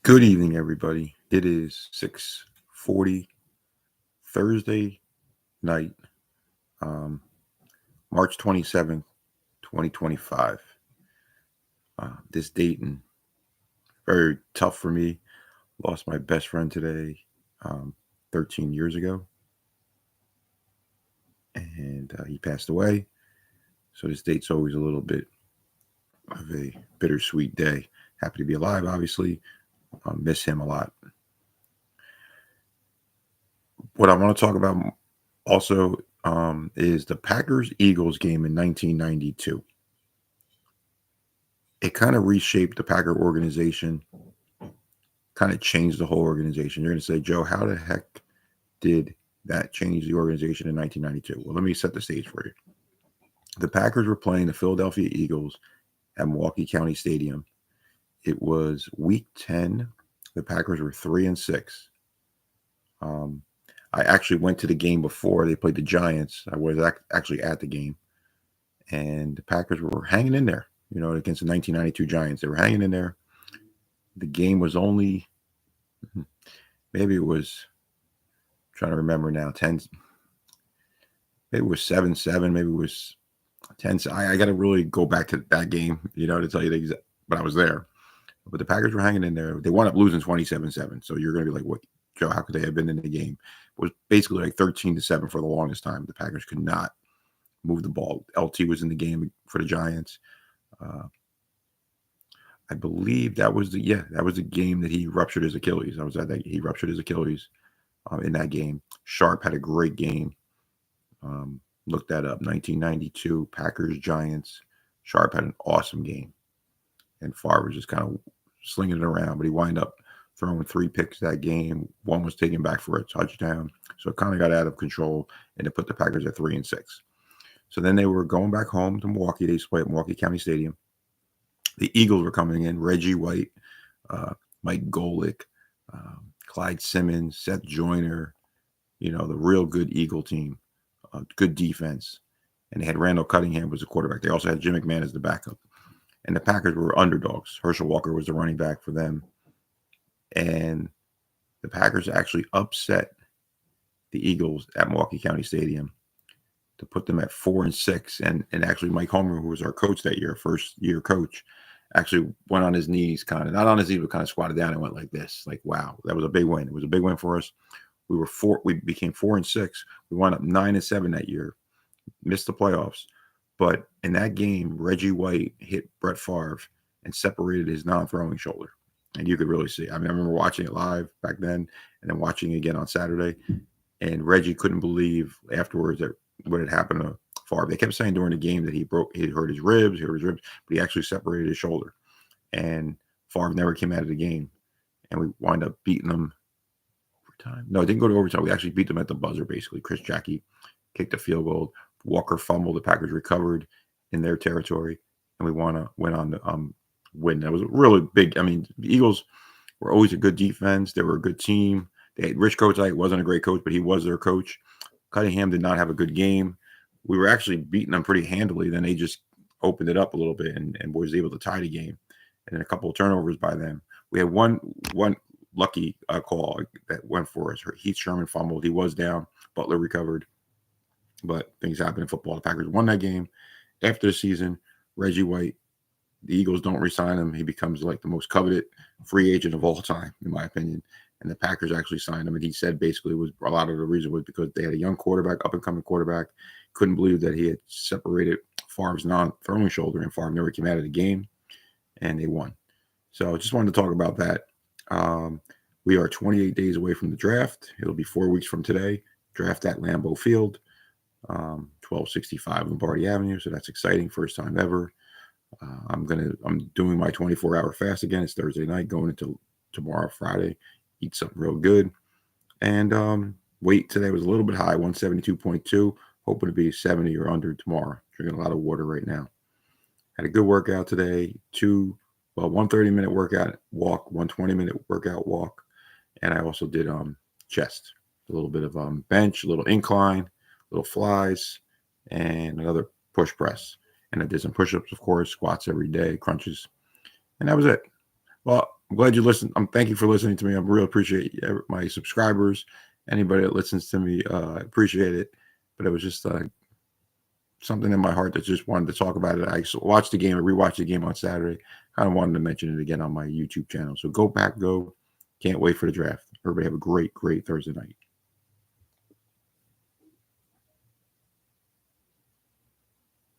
Good evening, everybody. It is 6:40 Thursday night, um, March 27th, 2025. This date and very tough for me. Lost my best friend today, 13 years ago, and he passed away. So this date's always a little bit of a bittersweet day. Happy to be alive, obviously. Miss him a lot. What I want to talk about also is the Packers Eagles game in 1992. It kind of reshaped the Packer organization, kind of changed the whole organization. You're going to say, Joe, how the heck did that change the organization in 1992? Well, let me set the stage for you. The Packers were playing the Philadelphia Eagles at Milwaukee County Stadium. It was week 10. The Packers were 3-6. I actually went to the game before they played the Giants. I was actually at the game, and the Packers were hanging in there, against the 1992 Giants. They were hanging in there. The game was only, maybe it was, I'm trying to remember now, 10, maybe it was 7-7, maybe it was 10. I got to really go back to that game, to tell you but I was there. But the Packers were hanging in there. They wound up losing 27-7. So you're going to be like, what, Joe, how could they have been in the game? It was basically like 13-7 for the longest time. The Packers could not move the ball. LT was in the game for the Giants. I believe that was the game that he ruptured his Achilles. I was at that. He ruptured his Achilles in that game. Sharp had a great game. Look that up. 1992 Packers Giants. Sharp had an awesome game, and Favre was just kind of slinging it around, but he wound up throwing 3 picks that game. One was taken back for a touchdown, so it kind of got out of control, and it put the Packers at 3-6. So then they were going back home to Milwaukee. They used to play at Milwaukee County Stadium. The Eagles were coming in. Reggie White, Mike Golick, Clyde Simmons, Seth Joyner, the real good Eagle team, good defense. And they had Randall Cunningham was the quarterback. They also had Jim McMahon as the backup. And the Packers were underdogs. Herschel Walker was the running back for them. And the Packers actually upset the Eagles at Milwaukee County Stadium to put them at 4-6. And actually Mike Homer, who was our coach that year, first year coach, actually went on his knees, kind of not on his knees, but kind of squatted down and went like this. Like, wow, that was a big win. It was a big win for us. We became 4-6. We wound up 9-7 that year, missed the playoffs. But in that game, Reggie White hit Brett Favre and separated his non-throwing shoulder. And you could really see. I mean, I remember watching it live back then and then watching it again on Saturday. And Reggie couldn't believe afterwards that what had happened to Favre. They kept saying during the game that he hurt his ribs, but he actually separated his shoulder. And Favre never came out of the game. And we wind up beating them overtime. No, it didn't go to overtime. We actually beat them at the buzzer, basically. Chris Jackie kicked a field goal. Walker fumbled. The Packers recovered in their territory. And we went on to win. That was really big. I mean, the Eagles were always a good defense. They were a good team. They had Rich Kotite, wasn't a great coach, but he was their coach. Cunningham did not have a good game. We were actually beating them pretty handily. Then they just opened it up a little bit and was able to tie the game. And then a couple of turnovers by them. We had one lucky call that went for us. Heath Sherman fumbled. He was down. Butler recovered. But things happen in football. The Packers won that game. After the season, Reggie White, the Eagles don't re-sign him. He becomes like the most coveted free agent of all time, in my opinion. And the Packers actually signed him. And he said basically was a lot of the reason was because they had a young quarterback, up-and-coming quarterback. Couldn't believe that he had separated Favre's non-throwing shoulder, and Favre never came out of the game. And they won. So I just wanted to talk about that. We are 28 days away from the draft. It'll be 4 weeks from today. Draft at Lambeau Field, 1265 Lombardi Avenue. So that's exciting. First time ever. I'm doing my 24-hour fast again. It's Thursday night, going into tomorrow, Friday. Eat something real good. And weight today was a little bit high, 172.2. Hoping to be 70 or under tomorrow. Drinking a lot of water right now. Had a good workout today. 1 30-minute workout walk, 1 20-minute workout walk. And I also did chest. A little bit of bench, a little incline, little flies, and another push press. And I did some push-ups, of course, squats every day, crunches. And that was it. Well, I'm glad you listened. Thank you for listening to me. I really appreciate my subscribers. Anybody that listens to me, I appreciate it. But it was just something in my heart that just wanted to talk about it. I watched the game, I rewatched the game on Saturday. Kind of wanted to mention it again on my YouTube channel. So go back, go. Can't wait for the draft. Everybody have a great, great Thursday night.